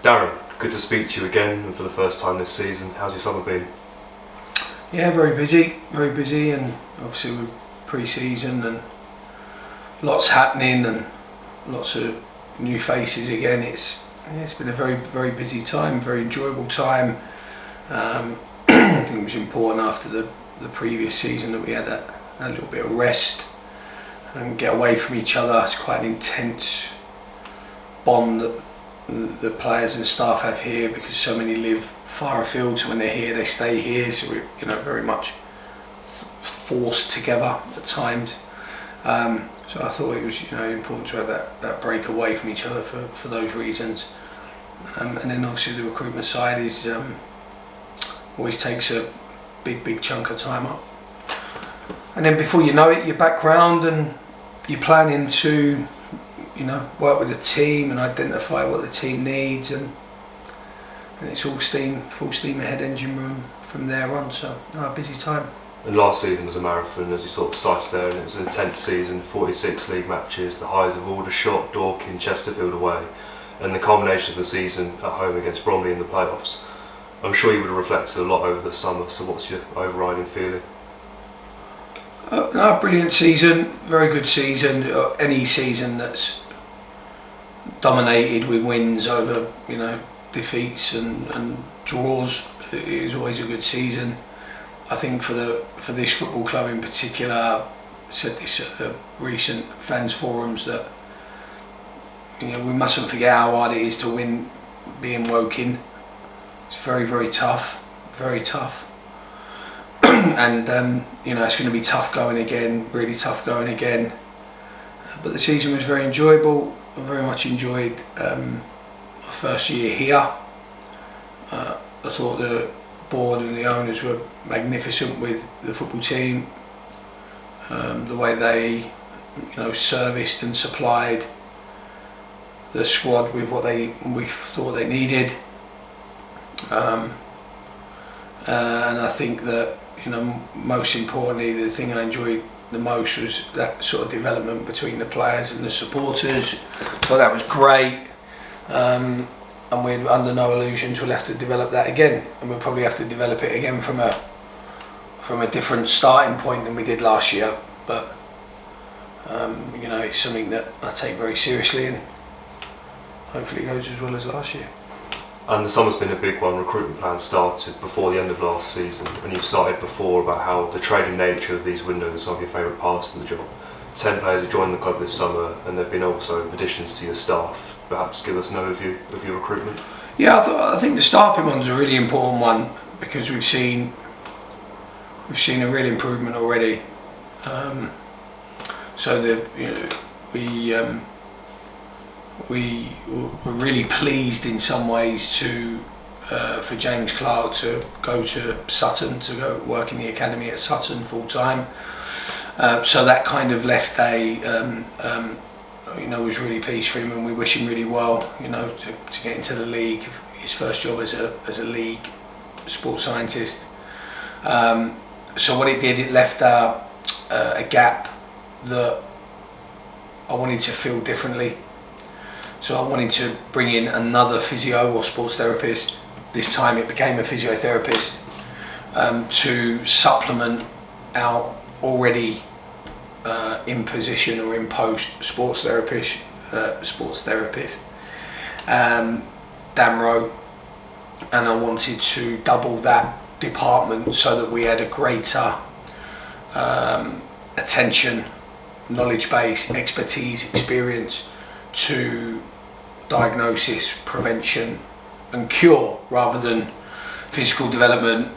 Darren, good to speak to you again and for the first time this season. How's your summer been? Yeah, very busy, and obviously with pre-season and lots happening and lots of new faces again. It's been a very busy time, very enjoyable time. I think it was important after the previous season that we had a little bit of rest and get away from each other. It's quite an intense bond that the players and staff have here, because so many live far afield, so when they're here they stay here, so we're very much forced together at times. So I thought it was important to have that break away from each other for those reasons. And then obviously the recruitment side is always takes a big chunk of time up. And then before you know it, you're back round and you're planning to work with the team and identify what the team needs, and it's all full steam ahead, engine room from there on. So a busy time. And last season was a marathon, as you sort of cited there, and it was an intense season, 46 league matches, the highs of Aldershot, Dorking, Chesterfield away, and the culmination of the season at home against Bromley in the playoffs. I'm sure you would have reflected a lot over the summer, so what's your overriding feeling? Brilliant season, very good season. Any season that's dominated with wins over defeats and draws is always a good season. I think for this football club in particular, I said this at recent fans forums, that we mustn't forget how hard it is to win being Woking. It's very tough, and it's going to be tough going again, really tough going again. But the season was very enjoyable. I very much enjoyed my first year here. I thought the board and the owners were magnificent with the football team. The way they serviced and supplied the squad with what we thought they needed. And I think that most importantly, the thing I enjoyed the most was that sort of development between the players and the supporters. So that was great, and we're under no illusions we'll have to develop that again, and we'll probably have to develop it again from a different starting point than we did last year. But it's something that I take very seriously, and hopefully it goes as well as last year. And the summer's been a big one. Recruitment plans started before the end of last season, and you've started before about how the trading nature of these windows is some of your favourite parts of the job. 10 players have joined the club this summer, and there have been also additions to your staff. Perhaps give us an overview of your recruitment. Yeah, I think the staffing one's a really important one, because we've seen a real improvement already. We were really pleased in some ways for James Clark to go to Sutton, to go work in the academy at Sutton full time. So that kind of left was really pleased for him, and we wish him really well. To get into the league, his first job as a league sports scientist. So what it did, it left a gap that I wanted to fill differently. So I wanted to bring in another physio or sports therapist. This time it became a physiotherapist, to supplement our already in position or in post sports therapist, Dan Rowe, and I wanted to double that department so that we had a greater attention, knowledge base, expertise, experience to diagnosis, prevention and cure, rather than physical development,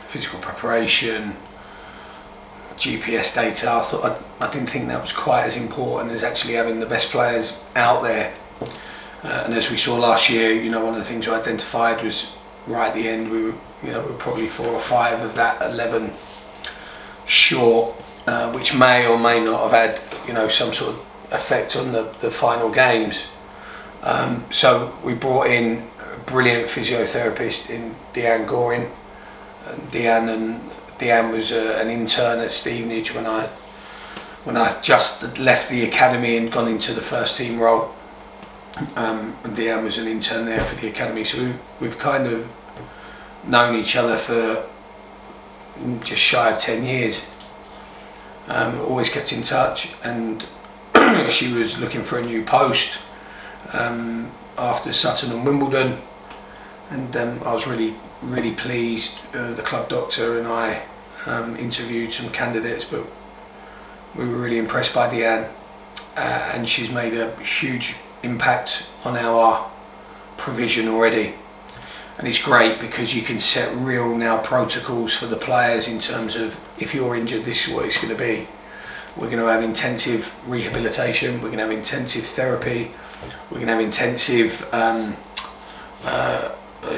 physical preparation, GPS data. I didn't think that was quite as important as actually having the best players out there. And as we saw last year, one of the things we identified was right at the end, we were probably 4 or 5 of that 11 short, which may or may not have had some sort of effect on the final games. So we brought in a brilliant physiotherapist in Deanne Goring. Deanne was an intern at Stevenage when I just left the academy and gone into the first team role. and Deanne was an intern there for the academy, so we've kind of known each other for just shy of 10 years. Always kept in touch, and she was looking for a new post after Sutton and Wimbledon, and I was really pleased. The club doctor and I interviewed some candidates, but we were really impressed by Deanne, and she's made a huge impact on our provision already. And it's great because you can set real now protocols for the players in terms of, if you're injured, this is what it's going to be. We're going to have intensive rehabilitation, we're going to have intensive therapy, we're going to have intensive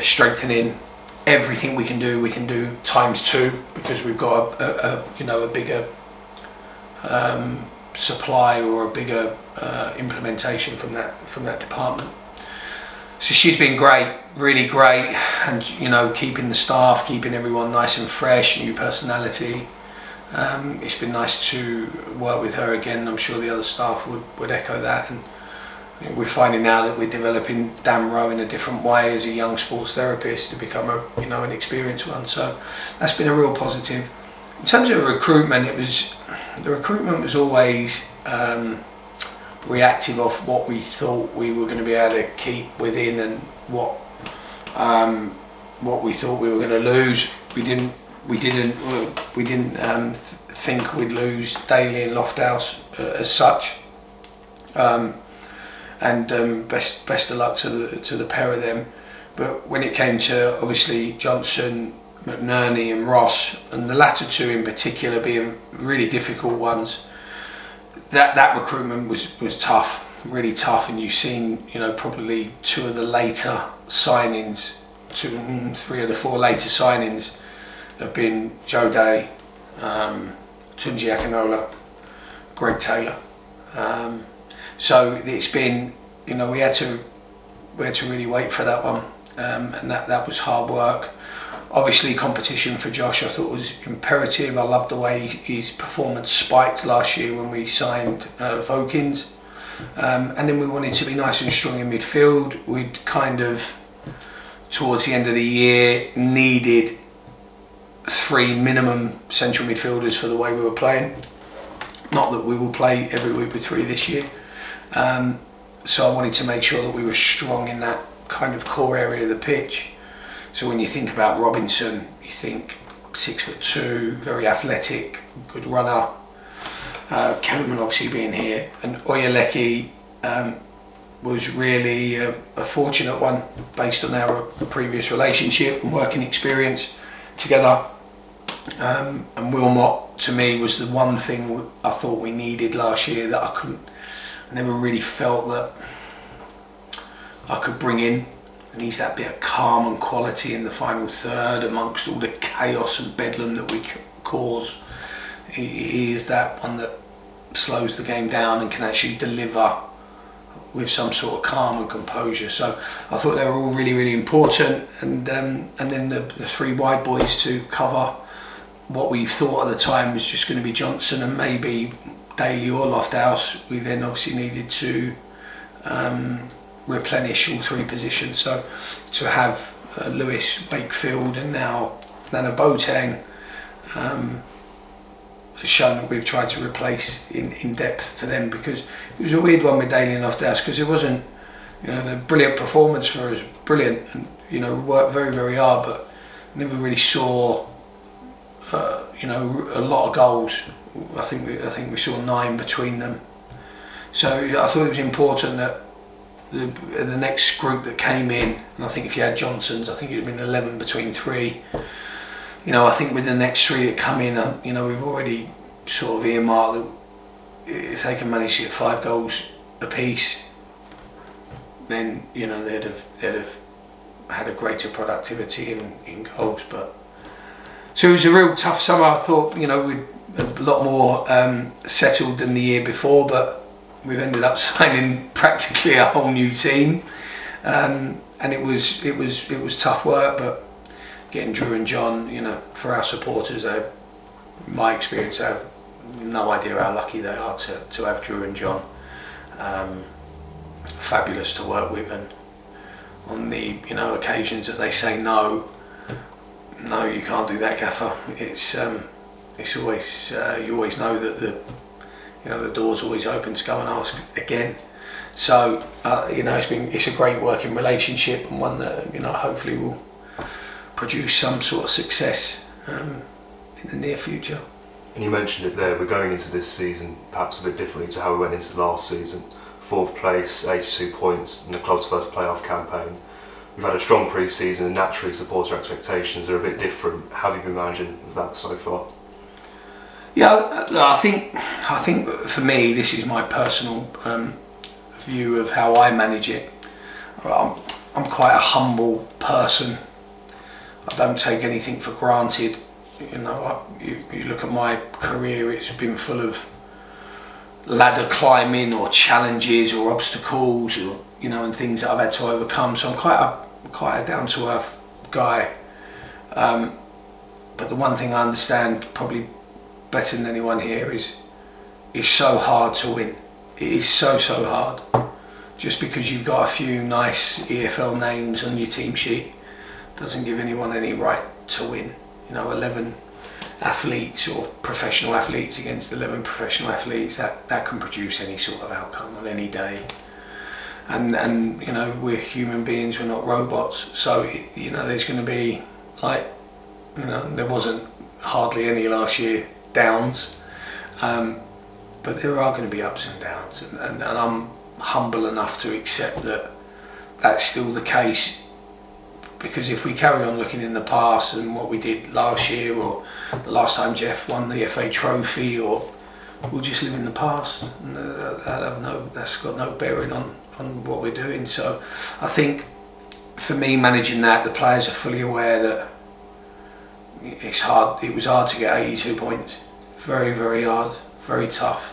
strengthening. Everything we can do times 2, because we've got a bigger supply, or a bigger implementation from that department. So she's been great, really great, and keeping the staff, keeping everyone nice and fresh, new personality. It's been nice to work with her again. I'm sure the other staff would echo that, and we're finding now that we're developing Dan Rowe in a different way as a young sports therapist to become an experienced one. So that's been a real positive. In terms of recruitment, the recruitment was always reactive of what we thought we were going to be able to keep within, and what we thought we were going to lose. We didn't think we'd lose Daly and Lofthouse as such. And best of luck to the pair of them. But when it came to obviously Johnson, McNerney and Ross, and the latter 2 in particular being really difficult ones, that recruitment was tough, really tough. And you've seen probably 2 of the later signings, 3 of the 4 later signings have been Joe Day, Tunji Akinola, Greg Taylor. So it's been, we had to really wait for that one, and that was hard work. Obviously, competition for Josh I thought was imperative. I loved the way his performance spiked last year when we signed Vokins, and then we wanted to be nice and strong in midfield. We'd kind of, towards the end of the year, needed 3 minimum central midfielders for the way we were playing. Not that we will play every week with 3 this year. So I wanted to make sure that we were strong in that kind of core area of the pitch. So when you think about Robinson, you think 6'2", very athletic, good runner. Kellerman obviously being here, and Oyeleki was really a fortunate one based on our previous relationship and working experience together. And Wilmot, to me, was the one thing I thought we needed last year that I never really felt that I could bring in. And he's that bit of calm and quality in the final third amongst all the chaos and bedlam that we cause. He is that one that slows the game down and can actually deliver with some sort of calm and composure. So I thought they were all really, really important. And then the 3 wide boys to cover what we thought at the time was just going to be Johnson and maybe Daly or Lofthouse. We then obviously needed to replenish all 3 positions. So to have Lewis, Wakefield and now Nana Boateng has shown that we've tried to replace in depth for them, because it was a weird one with Daly and Lofthouse, because it wasn't a brilliant performance for us, brilliant, and worked very, very hard, but never really saw a lot of goals. I think we saw 9 between them. So I thought it was important that the next group that came in, and I think if you had Johnson's, I think it would have been 11 between 3. I think with the next 3 that come in, we've already sort of earmarked that if they can manage to get 5 goals apiece, then they'd have had a greater productivity in goals. But so it was a real tough summer. I thought we'd a lot more settled than the year before, but we've ended up signing practically a whole new team, and it was tough work. But getting Drew and John, for our supporters, my experience, I have no idea how lucky they are to have Drew and John. fabulous to work with, and on the occasions that they say no, you can't do that, gaffer. It's always you always know that the door's always open to go and ask again. So it's a great working relationship, and one that hopefully will produce some sort of success in the near future. And you mentioned it there, we're going into this season perhaps a bit differently to how we went into last season. 4th place, 82 points in the club's first playoff campaign. We've had a strong pre-season, and naturally supporter expectations are a bit different. How have you been managing that so far? Yeah, I think for me, this is my personal view of how I manage it. I'm quite a humble person. I don't take anything for granted. You look at my career, it's been full of ladder climbing or challenges or obstacles or and things that I've had to overcome. So I'm quite a down to earth guy. But the one thing I understand probably better than anyone here is it's so hard to win. It is so hard. Just because you've got a few nice EFL names on your team sheet doesn't give anyone any right to win. 11 athletes or professional athletes against 11 professional athletes, that can produce any sort of outcome on any day. And we're human beings, we're not robots. So there's going to be there wasn't hardly any last year downs, but there are going to be ups and downs, and I'm humble enough to accept that that's still the case. Because if we carry on looking in the past and what we did last year, or the last time Jeff won the FA Trophy, or we'll just live in the past, and that's got no bearing on what we're doing. So I think for me, managing that, the players are fully aware that it's hard. It was hard to get 82 points, very hard, very tough,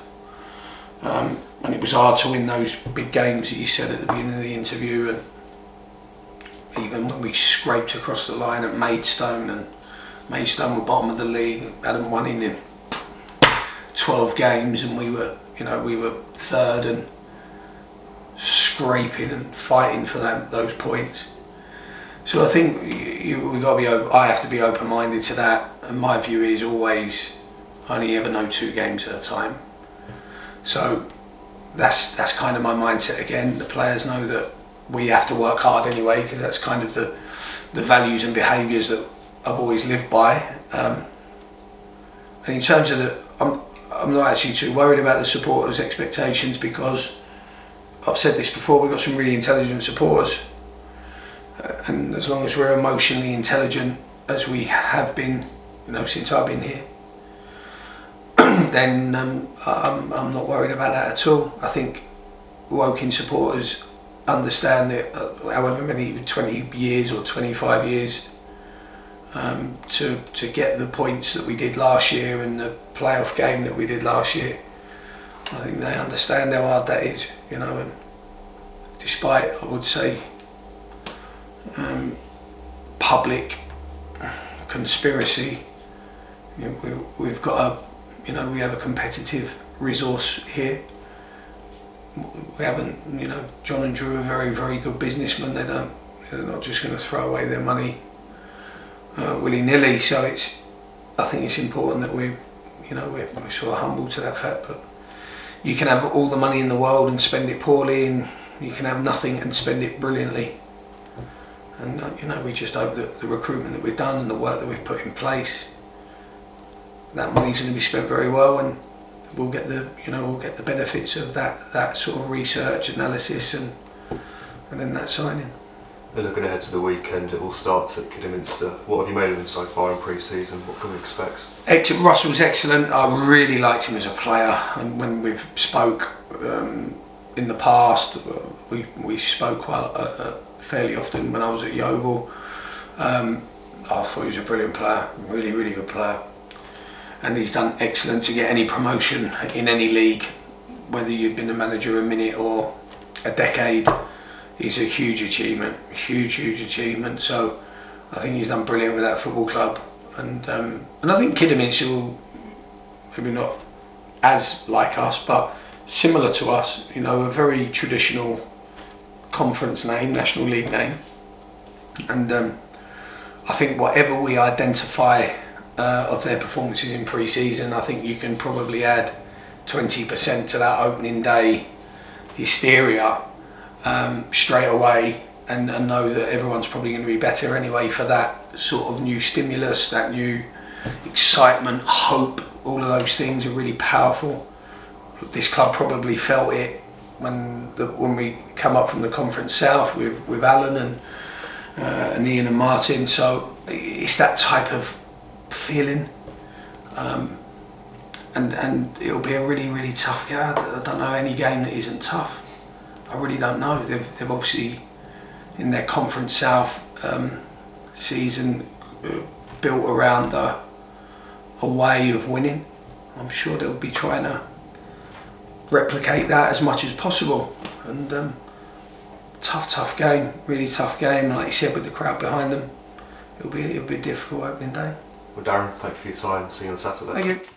and it was hard to win those big games that you said at the beginning of the interview. And even when we scraped across the line at Maidstone, and Maidstone were bottom of the league, hadn't won in 12 games, and we were third and scraping and fighting for those points. So I think I have to be open-minded to that, and my view is always only ever know 2 games at a time. So that's kind of my mindset again. The players know that we have to work hard anyway, because that's kind of the values and behaviours that I've always lived by. And in terms of I'm not actually too worried about the supporters' expectations, because I've said this before, we've got some really intelligent supporters, and as long as we're emotionally intelligent, as we have been, since I've been here, then I'm not worried about that at all. I think Woking supporters understand that however many 20 years or 25 years to get the points that we did last year and the playoff game that we did last year, I think they understand how hard that is, and despite, I would say, public conspiracy, we've got we have a competitive resource here. We haven't, John and Drew are very good businessmen. They're not just going to throw away their money willy-nilly. So I think it's important that we're sort of humble to that fact. But you can have all the money in the world and spend it poorly, and you can have nothing and spend it brilliantly. And we just hope that the recruitment that we've done and the work that we've put in place, that money's going to be spent very well, and we'll get the benefits of that sort of research analysis and then that signing. And looking ahead to the weekend, it all starts at Kidderminster. What have you made of him so far in pre-season? What can we expect? Russell's excellent. I really liked him as a player, and when we've spoke in the past, we spoke fairly often when I was at Yeovil. I thought he was a brilliant player, really good player. And he's done excellent to get any promotion in any league, whether you've been a manager a minute or a decade. Is a huge achievement, huge. So I think he's done brilliant with that football club, and I think Kidderminster will, maybe not as like us, but similar to us. A very traditional conference name, National League name, and I think whatever we identify of their performances in pre-season, I think you can probably add 20% to that opening day hysteria straight away, and know that everyone's probably going to be better anyway for that sort of new stimulus, that new excitement, hope. All of those things are really powerful. This club probably felt it when we come up from the Conference South with Alan and Ian and Martin. So it's that type of feeling, and it'll be a really, really tough game. I don't know any game that isn't tough. I really don't know. They've obviously in their Conference South season built around a way of winning. I'm sure they'll be trying to replicate that as much as possible. And tough game, really tough game. Like you said, with the crowd behind them, it'll be a difficult opening day. Well, Darren, thank you for your time. See you on Saturday. Thank you.